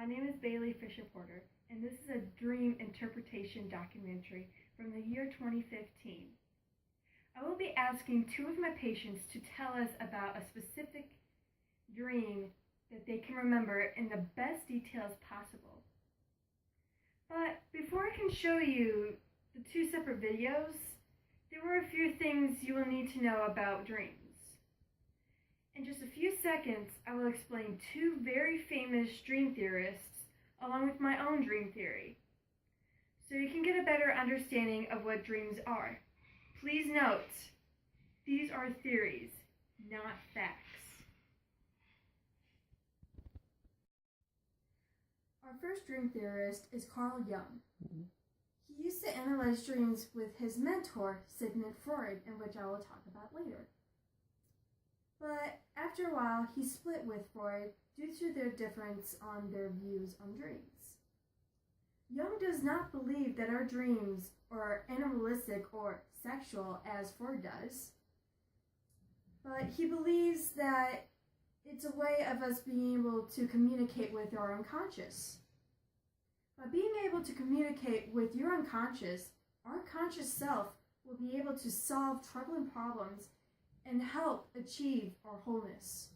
name is Bailey Fisher Porter, and this is a dream interpretation documentary from the year 2015. I will be asking two of my patients to tell us about a specific dream that they can remember in the best details possible. But before I can show you the two separate videos, there were a few things you will need to know about dreams. In just a few seconds, I will explain two very famous dream theorists along with my own dream theory, so you can get a better understanding of what dreams are. Please note, these are theories, not facts. Our first dream theorist is Carl Jung. He used to analyze dreams with his mentor, Sigmund Freud, in which I will talk about later. But after a while, he split with Freud due to their difference on their views on dreams. Jung does not believe that our dreams are animalistic or sexual as Freud does, but he believes that it's a way of us being able to communicate with our unconscious. By being able to communicate with your unconscious, our conscious self will be able to solve troubling problems and help achieve our wholeness.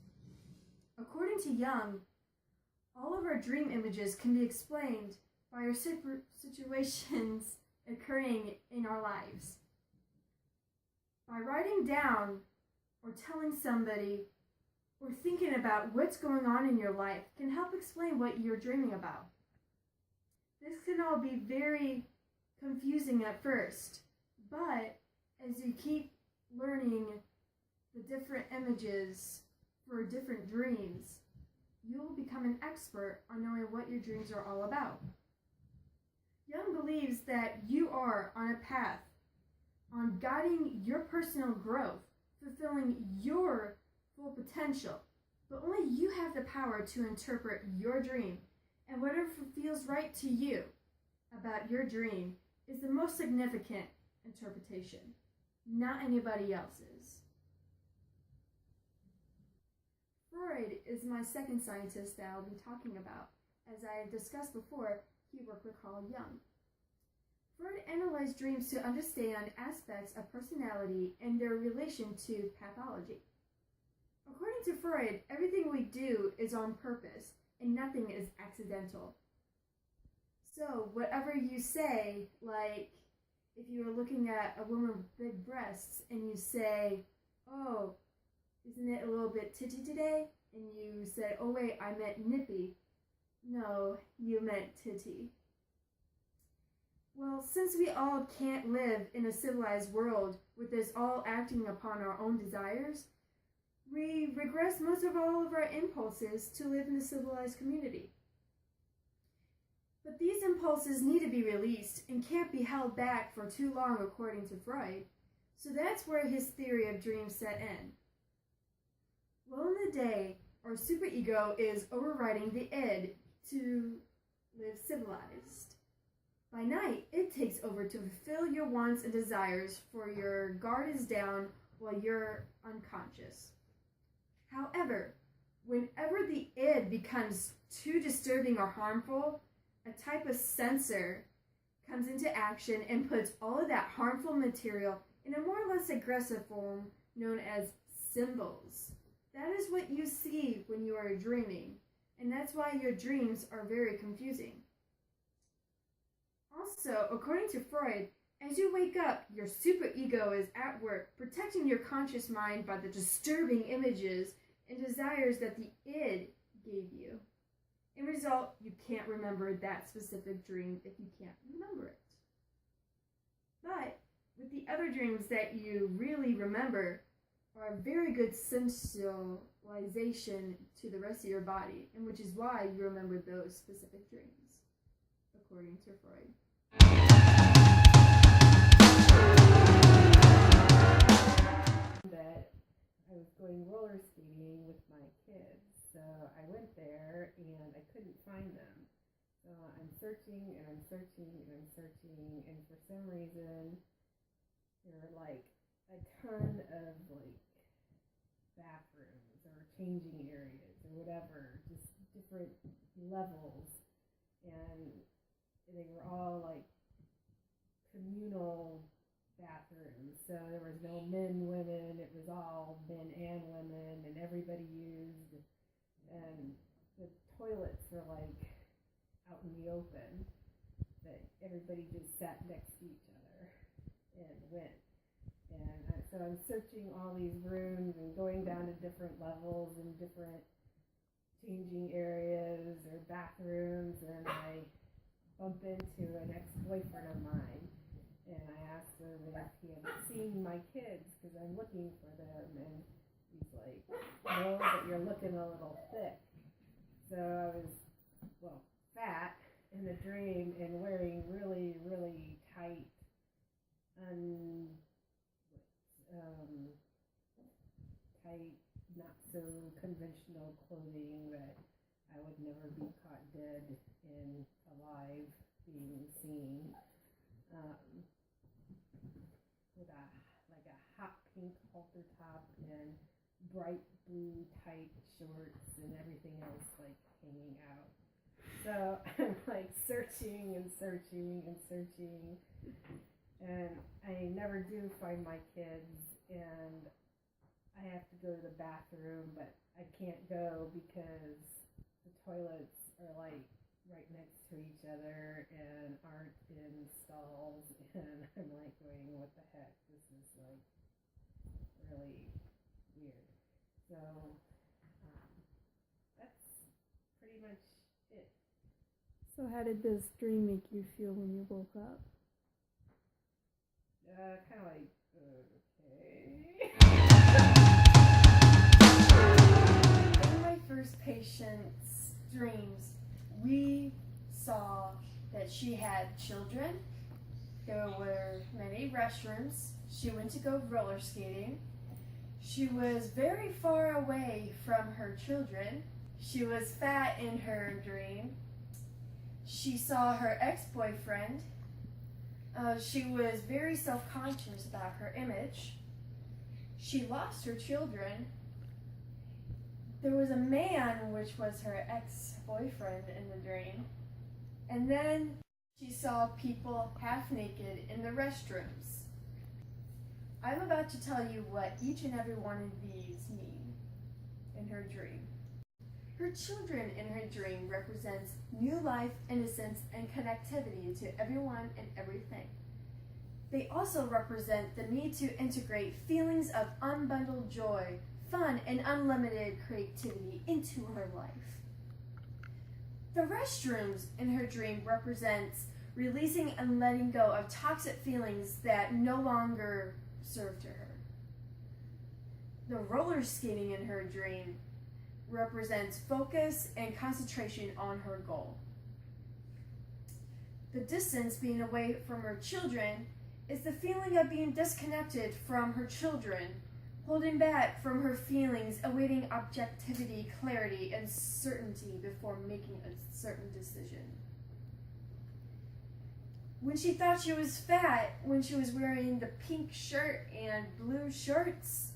According to Jung, all of our dream images can be explained by our situations occurring in our lives. By writing down or telling somebody or thinking about what's going on in your life can help explain what you're dreaming about. This can all be very confusing at first, but as you keep learning the different images for different dreams, you will become an expert on knowing what your dreams are all about. Jung believes that you are on a path on guiding your personal growth, fulfilling your full potential, but only you have the power to interpret your dream, and whatever feels right to you about your dream is the most significant interpretation, not anybody else's. Freud is my second scientist that I'll be talking about. As I have discussed before, he worked with Carl Jung. Freud analyzed dreams to understand aspects of personality and their relation to pathology. According to Freud, everything we do is on purpose and nothing is accidental. So whatever you say, like if you were looking at a woman with big breasts and you say, "Oh, isn't it a little bit titty today?" And you say, "Oh wait, I meant nippy." No, you meant titty. Well, since we all can't live in a civilized world with us all acting upon our own desires, we regress most of all of our impulses to live in the civilized community. But these impulses need to be released and can't be held back for too long, according to Freud. So that's where his theory of dreams set in. Well, in the day, our superego is overriding the id to live civilized. By night, it takes over to fulfill your wants and desires, for your guard is down while you're unconscious. However, whenever the id becomes too disturbing or harmful, a type of censor comes into action and puts all of that harmful material in a more or less aggressive form known as symbols. That is what you see when you are dreaming, and that's why your dreams are very confusing. Also, according to Freud, as you wake up, your superego is at work, protecting your conscious mind by the disturbing images and desires that the id gave you. In result, you can't remember that specific dream if you can't remember it. But with the other dreams that you really remember are a very good sensualization to the rest of your body, and which is why you remember those specific dreams, according to Freud. That I was going roller skating with my kids, so I went there and I couldn't find them. So I'm searching and I'm searching and I'm searching, and for some reason there are like a ton of like bathrooms or changing areas or whatever, just different levels and they were all like communal bathrooms. So there was no men, women. It was all men and women, and everybody used. And the toilets were like out in the open. That everybody just sat next to each other and went. And so I'm searching all these rooms and going down to different levels and different changing areas or bathrooms, and I bump into an ex-boyfriend of mine, and I asked him if he had seen my kids because I'm looking for them, and he's like, no, but you're looking a little thick. So I was, well, fat in the dream and wearing really, really tight, tight, not so conventional clothing that I would never be caught dead and alive being seen, with a hot pink halter top and bright blue tight shorts and everything else like hanging out. So I'm like searching and searching and searching, and I never do find my kids, and I have to go to the bathroom, but I can't go because the toilets are like right next to each other and aren't in stalls, and I'm like going, what the heck, this is like really weird. So that's pretty much it. So how did this dream make you feel when you woke up? Kind of like, okay. In my first patient's dreams, we saw that she had children. There were many restrooms. She went to go roller skating. She was very far away from her children. She was fat in her dream. She saw her ex-boyfriend. She was very self-conscious about her image. She lost her children. There was a man, which was her ex-boyfriend in the dream. And then she saw people half naked in the restrooms. I'm about to tell you what each and every one of these mean in her dream. Her children in her dream represents new life, innocence, and connectivity to everyone and everything. They also represent the need to integrate feelings of unbundled joy, fun, and unlimited creativity into her life. The restrooms in her dream represents releasing and letting go of toxic feelings that no longer serve to her. The roller skating in her dream represents focus and concentration on her goal. The distance being away from her children is the feeling of being disconnected from her children, holding back from her feelings, awaiting objectivity, clarity, and certainty before making a certain decision. When she thought she was fat, when she was wearing the pink shirt and blue shorts,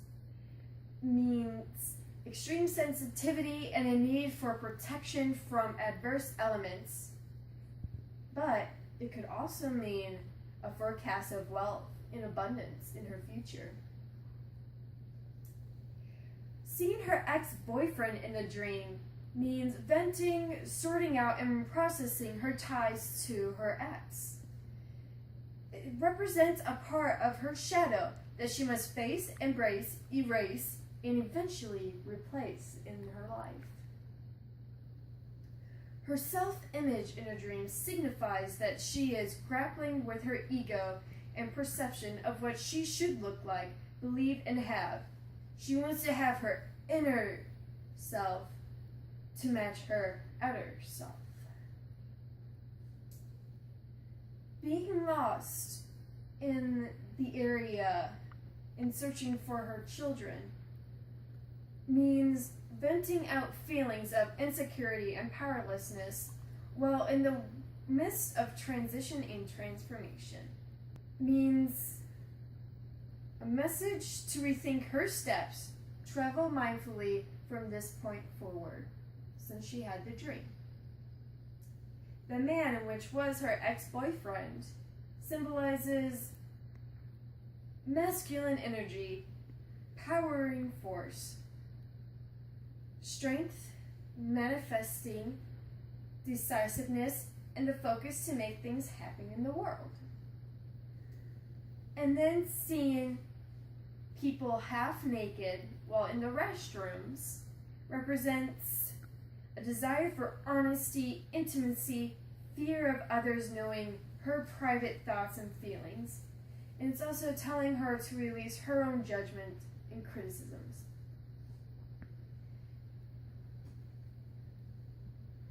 means extreme sensitivity and a need for protection from adverse elements. But it could also mean a forecast of wealth and abundance in her future. Seeing her ex-boyfriend in the dream means venting, sorting out, and processing her ties to her ex. It represents a part of her shadow that she must face, embrace, erase, and eventually replace in her life. Her self-image in a dream signifies that she is grappling with her ego and perception of what she should look like, believe, and have. She wants to have her inner self to match her outer self. Being lost in the area and searching for her children means venting out feelings of insecurity and powerlessness while in the midst of transition and transformation. Means a message to rethink her steps, travel mindfully from this point forward, since she had the dream. The man, which was her ex-boyfriend, symbolizes masculine energy, powering force, strength, manifesting, decisiveness, and the focus to make things happen in the world. And then seeing people half naked while in the restrooms represents a desire for honesty, intimacy, fear of others knowing her private thoughts and feelings. And it's also telling her to release her own judgment and criticisms.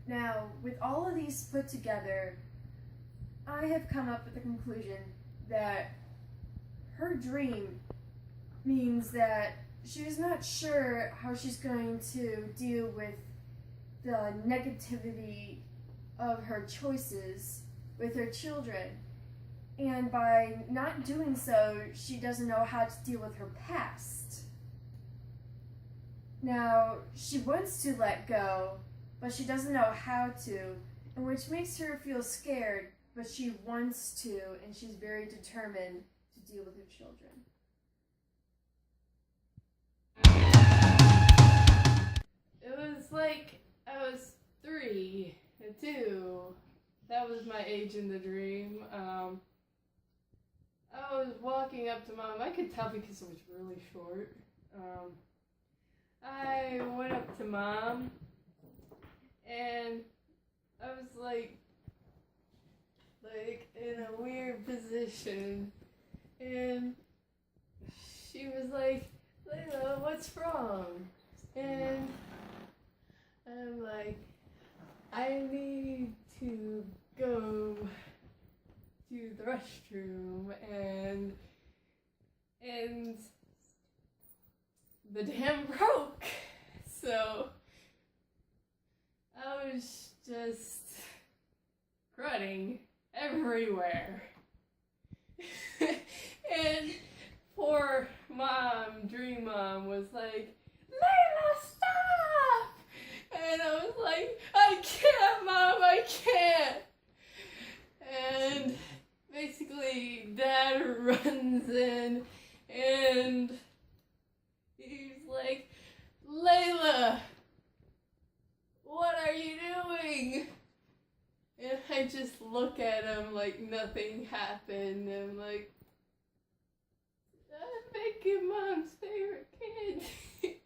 Now, with all of these put together, I have come up with the conclusion that her dream means that she's not sure how she's going to deal with the negativity of her choices with her children. And by not doing so, she doesn't know how to deal with her past. Now, she wants to let go, but she doesn't know how to, and which makes her feel scared, but she wants to, and she's very determined to deal with her children. It was like I was 3 and 2. That was my age in the dream. I was walking up to Mom. I could tell because it was really short. I went up to Mom, and I was like in a weird position, and she was like, "Layla, what's wrong?" And I'm like, "I need to go to the restroom," and the dam broke. So I was just running everywhere. And poor Mom, Dream Mom, was like, "Layla, stop!" And I was like, "I can't, Mom, I can't." And basically, Dad runs in, and he's like, "Layla, what are you doing?" And I just look at him like nothing happened. And I'm like, "I'm making Mom's favorite candy."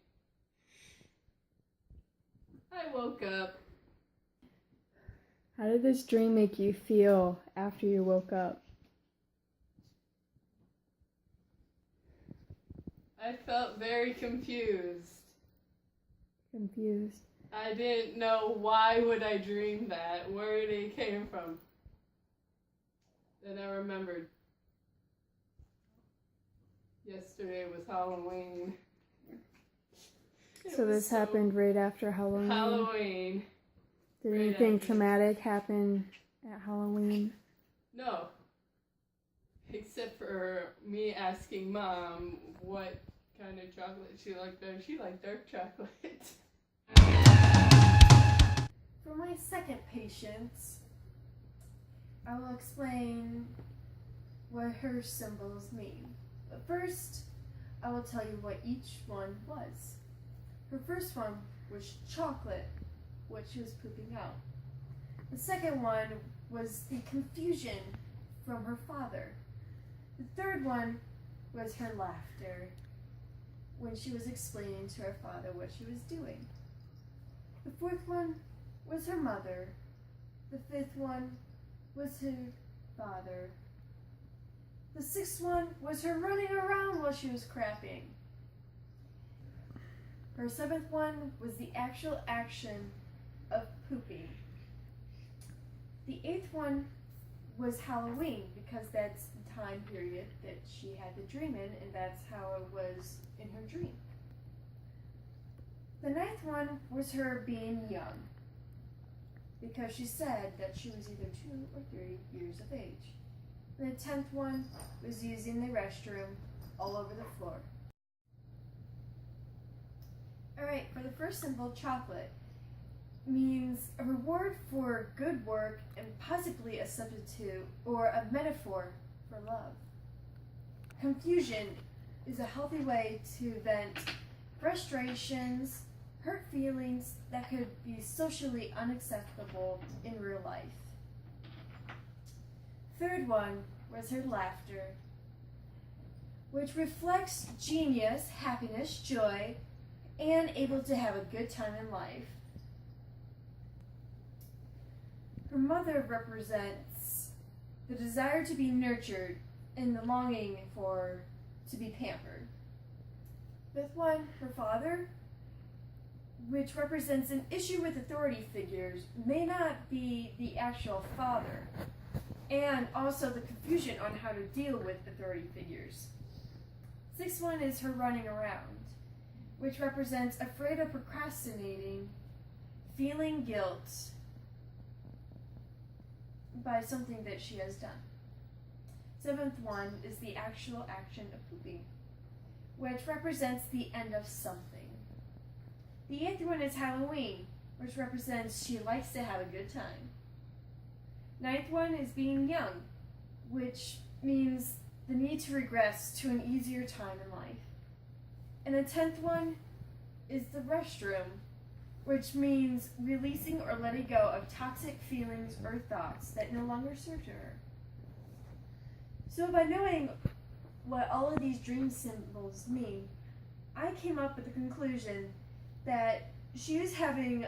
I woke up. How did this dream make you feel after you woke up? I felt very confused. Confused. I didn't know why would I dream that, where it came from. Then I remembered. Yesterday was Halloween. So this happened right after Halloween. Halloween. Did right anything after. traumatic happen at Halloween? No. Except for me asking Mom what kind of chocolate she liked. She liked dark chocolate. For my second patient, I will explain what her symbols mean. But first, I will tell you what each one was. Her first one was chocolate, what she was pooping out. The second one was the confusion from her father. The third one was her laughter when she was explaining to her father what she was doing. The fourth one was her mother. The fifth one was her father. The sixth one was her running around while she was crapping. Her seventh one was the actual action of pooping. The eighth one was Halloween, because that's the time period that she had the dream in, and that's how it was in her dream. The ninth one was her being young, because she said that she was either 2 or 3 years of age. And the 10th one was using the restroom all over the floor. Alright, for the first symbol, chocolate. means a reward for good work and possibly a substitute or a metaphor for love. Confusion is a healthy way to vent frustrations, hurt feelings that could be socially unacceptable in real life. Third one was her laughter, which reflects genius, happiness, joy, and able to have a good time in life. Her mother represents the desire to be nurtured and the longing to be pampered. Fifth one, her father, which represents an issue with authority figures, may not be the actual father, and also the confusion on how to deal with authority figures. Sixth one is her running around, which represents afraid of procrastinating, feeling guilt by something that she has done. Seventh one is the actual action of pooping, which represents the end of something. The eighth one is Halloween, which represents she likes to have a good time. Ninth one is being young, which means the need to regress to an easier time in life. And the 10th one is the restroom, which means releasing or letting go of toxic feelings or thoughts that no longer serve her. So by knowing what all of these dream symbols mean, I came up with the conclusion that she is having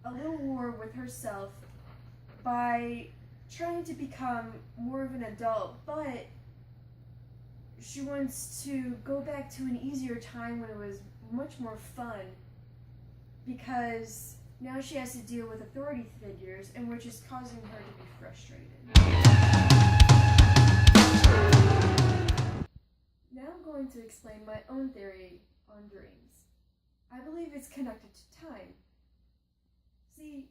a little war with herself by trying to become more of an adult, but she wants to go back to an easier time when it was much more fun, because now she has to deal with authority figures, and which is causing her to be frustrated. Now I'm going to explain my own theory on dreams. I believe it's connected to time. See,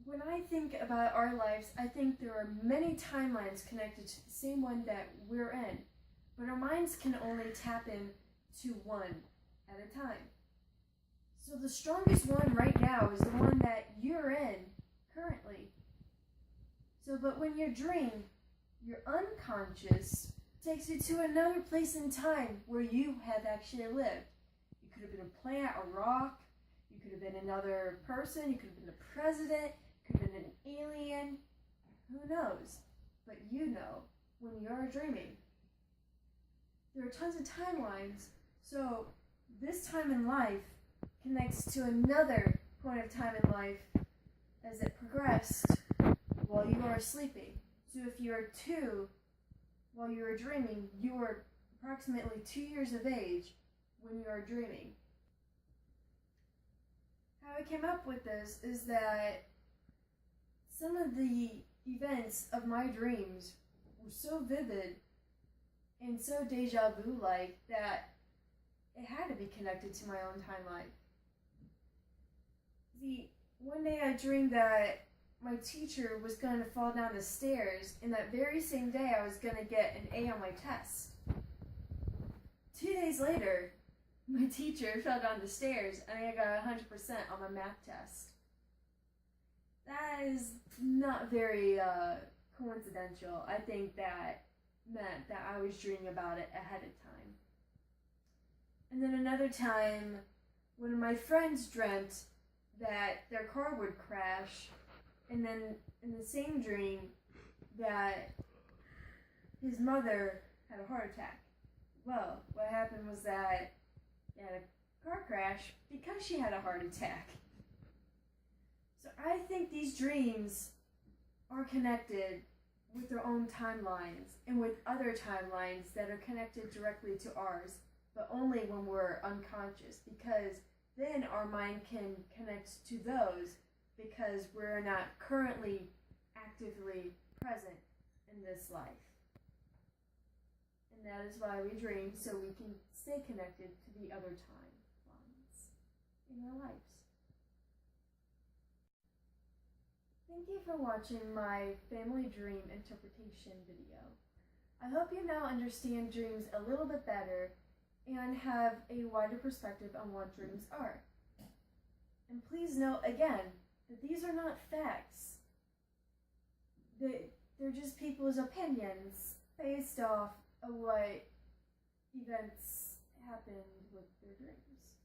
when I think about our lives, I think there are many timelines connected to the same one that we're in, but our minds can only tap in to one at a time. So the strongest one right now is the one that you're in currently. So, but when you dream, your unconscious takes you to another place in time where you have actually lived. You could have been a plant, a rock, you could have been another person, you could have been the president, you could have been an alien, who knows? But you know when you're dreaming. There are tons of timelines, so this time in life connects to another point of time in life as it progressed while you are sleeping. So if you are 2 while you are dreaming, you are approximately 2 years of age when you are dreaming. How I came up with this is that some of the events of my dreams were so vivid and so deja vu-like that it had to be connected to my own timeline. See, one day I dreamed that my teacher was going to fall down the stairs, and that very same day I was going to get an A on my test. 2 days later, my teacher fell down the stairs and I got 100% on my math test. That is not very coincidental. I think that meant that I was dreaming about it ahead of time. And then another time, one of my friends dreamt that their car would crash, and then in the same dream that his mother had a heart attack. Well, what happened was that he had a car crash because she had a heart attack. So I think these dreams are connected with their own timelines and with other timelines that are connected directly to ours, but only when we're unconscious, because then our mind can connect to those because we're not currently actively present in this life. And that is why we dream, so we can stay connected to the other timelines in our lives. Thank you for watching my family dream interpretation video. I hope you now understand dreams a little bit better and have a wider perspective on what dreams are. And please note again that these are not facts. They're just people's opinions based off of what events happened with their dreams.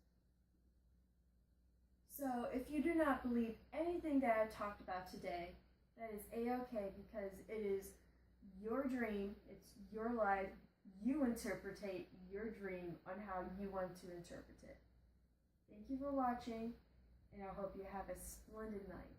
So if you do not believe anything that I've talked about today, that is A-okay, because it is your dream, it's your life, you interpretate your dream on how you want to interpret it. Thank you for watching, and I hope you have a splendid night.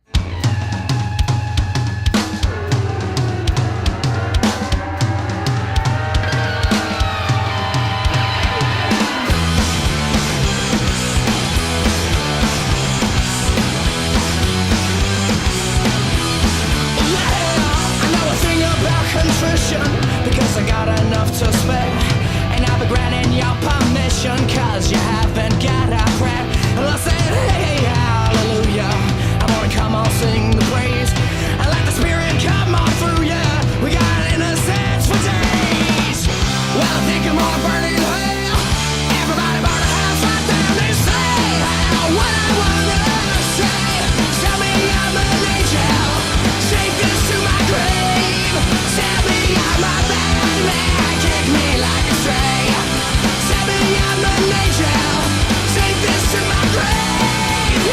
Because I got enough to spare, and I'll be granting your permission, cause you haven't got a prayer. And I said, hey, hallelujah, I wanna come on, sing the praise, and let the spirit come on through ya. We got innocence for days. Well, I think I'm gonna burn in hell. Everybody burn the house right down and say what I wanna say. Tell me I'm an angel, take this to my grave. Tell me I'm a bad man, kick me like a stray. Tell me I'm an angel, take this to my grave.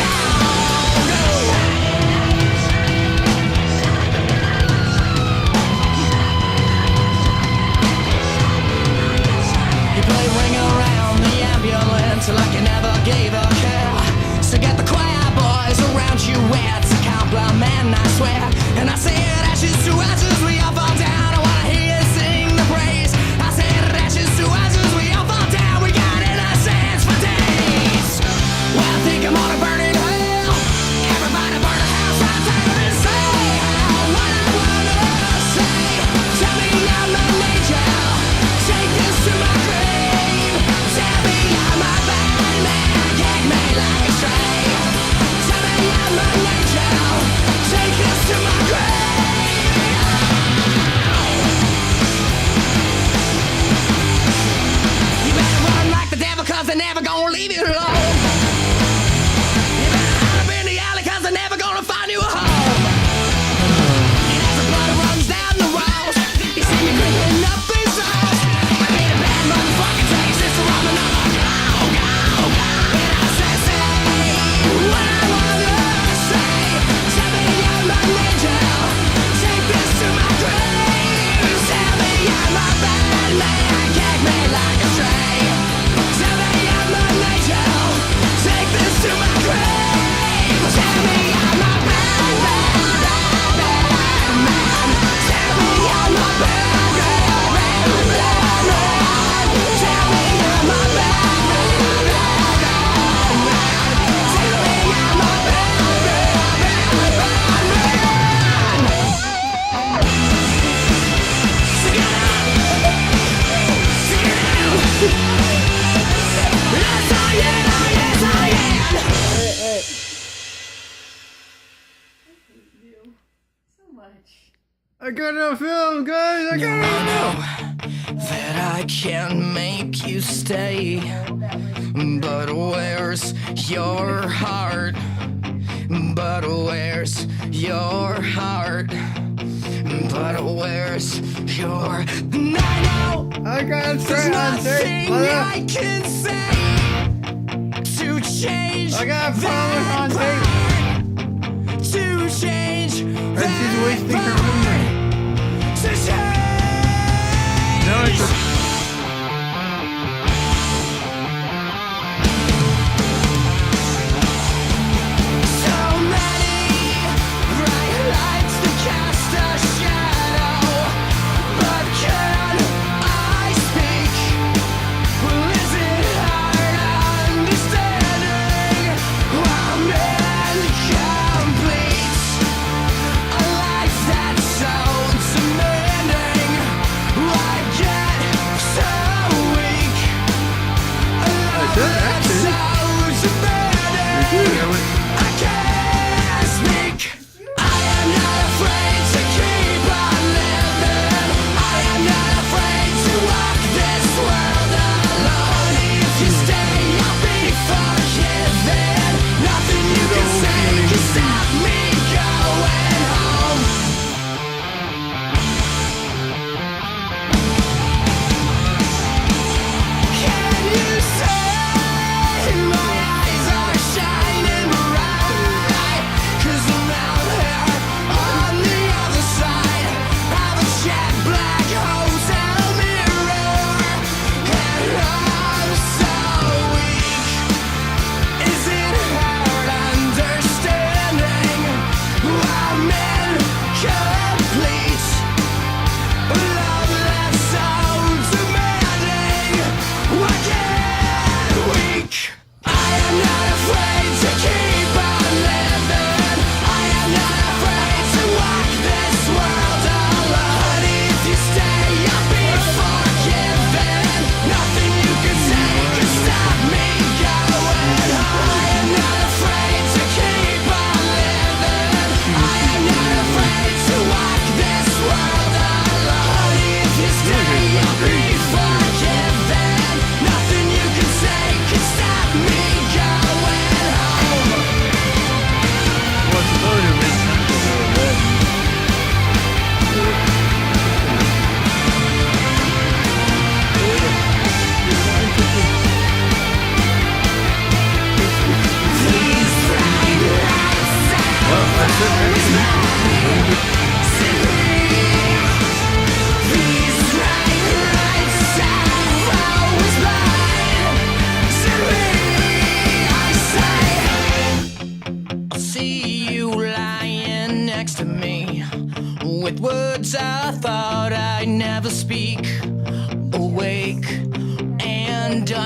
You play ring around the ambulance like you never gave a care. So get the choir boys around you, it's a compliment, I swear. And I said ashes to ashes, we all fall down. I wanna hear you sing the praise. I said ashes to ashes, we all fall down. We got innocence for days. Well, I think I'm gonna burn in hell. Everybody burn the house right down and say what I wanna say. Tell me I'm an angel, take this to my grave. Tell me I'm a bad man, kick me like a stray. Tell me I'm an angel, take this to my grave. You better run like the devil, cause they're never gonna leave you alone. You better hide up in the alley, cause they're never gonna find you a home. And as the blood runs down the walls, you see me creeping up these halls. I made a bad motherfucking taste, this is wrong, another go, go, go. And I say what I wanna say. Tell me I'm an angel, take this to my grave. Tell me I'm a bad man, kick me like a stray. Tell me I'm an angel, take this to my grave. Tell me I'm a bad man, bad, bad man. Tell me I'm a bad man, bad, bad man. Tell me I'm a bad man, bad, bad man. Tell me I'm a bad man, bad, bad man. Sing it out, sing it out. Yes, I am, yes, I am. I hate you so much. I got a film, guys. I got I know that I can make you stay, but where's your heart? But where's your heart? But where's your... And I know I got there's straight on tape, nothing mother. I can say to change I got a promise on that tape. part, to change And she's that wasting her part, memory. to change. No, it's a So many bright lights that cast a shadow, but can I speak? Well, is it hard understanding I'm incomplete? A life that's so demanding, I get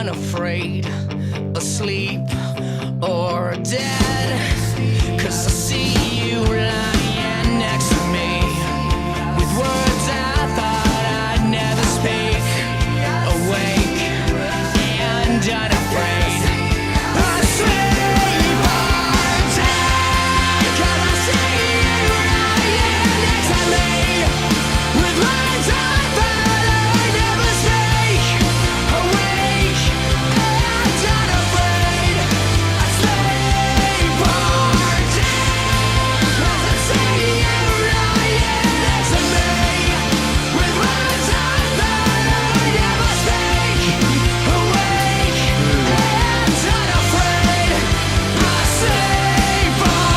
unafraid, asleep or dead. 'Cause I see you lying next to me with words I thought I'd never speak. Awake and unafraid, asleep or dead. 'Cause I see you lying next to me with words I thought I'd never speak. Awake and unafraid, asleep or dead. 'Cause I see you lying next to me with words I thought I'd never speak. Awake and unafraid, asleep or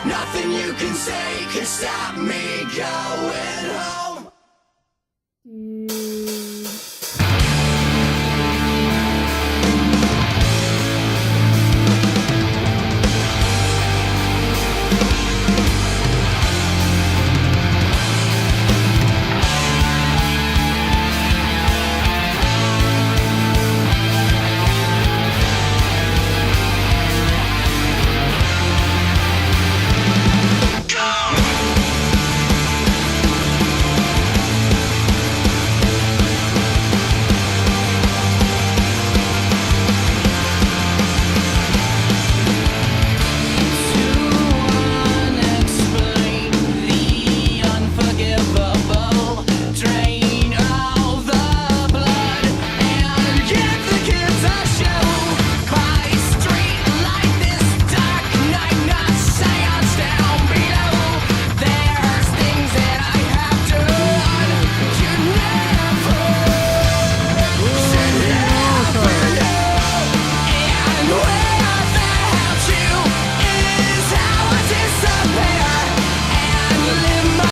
nothing you can say can stop me going